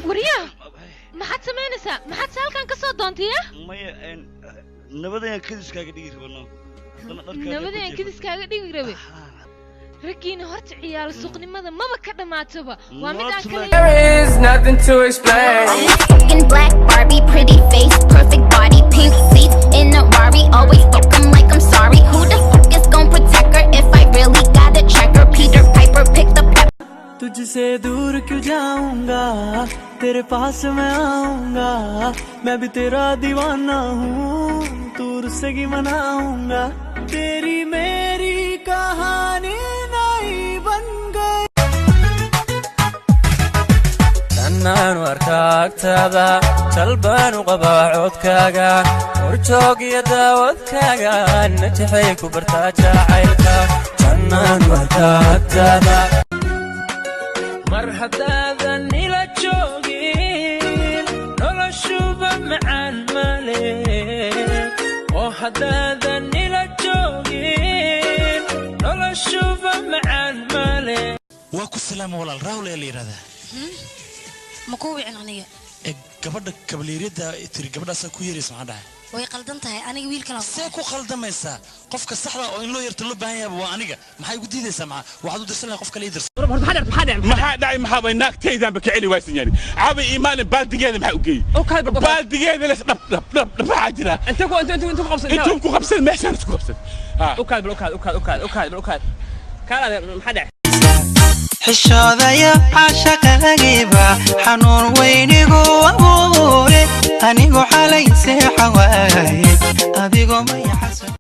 وريا ما حد سمعنسا ما حد سأل كان كسر دانتيا ما نبدأ كدس كاقدير والله نبدأ كدس كاقدير ربي ركينا هرت عيال سوق لماذا ما بكرنا ما تبى There is nothing to explain. Fucking black Barbie, pretty face, perfect body, pink seats in a Rari. Always spoken like I'm sorry. Who the fuck is gon' protect her if I really gotta check her? Peter Piper picked up. तुझसे दूर क्यों जाऊंगा तेरे पास मैं आऊंगा मैं भी तेरा दीवाना हूँ तू रुस्से की मनाऊंगा तेरी मेरी कहानी नहीं बन गई तन्नान warkaagtaada jalbaan u qabaa codkaaga horjoog iyo daawadkaaga najaxay ku bartaa jacaylka tannaan warkaagtaada مرحبا إلى جوجين نلا شوفا معان مالك وحدادا إلى جوجين نلا شوفا معان مالك واكو السلام ولا الراول اللي هذا مكوي عنانية قبل كبليريدا تري قبل أسا كويري سمعنا way qaldan tahay aniga wiilkan see ku qaldamaysa qofka saxda oo in loo yarto loo baahan yahay waa aniga maxay ugu diidaysaa ma waxaad u dirsan qof kale idirsan maxaa dhacay maxaa bay naagtaydan ba kicili waysan yani caabi iimaan baaldigeeda maxaa u geeyay baaldigeeda la dhab waxa jira inta ku qabsan meeshaan ku qabsan okaad kala maxaa dhacay xishoodaya caashaqagiiba xanuun weynigu abuure anigu xalay seexawaaye adigo ma yaxasan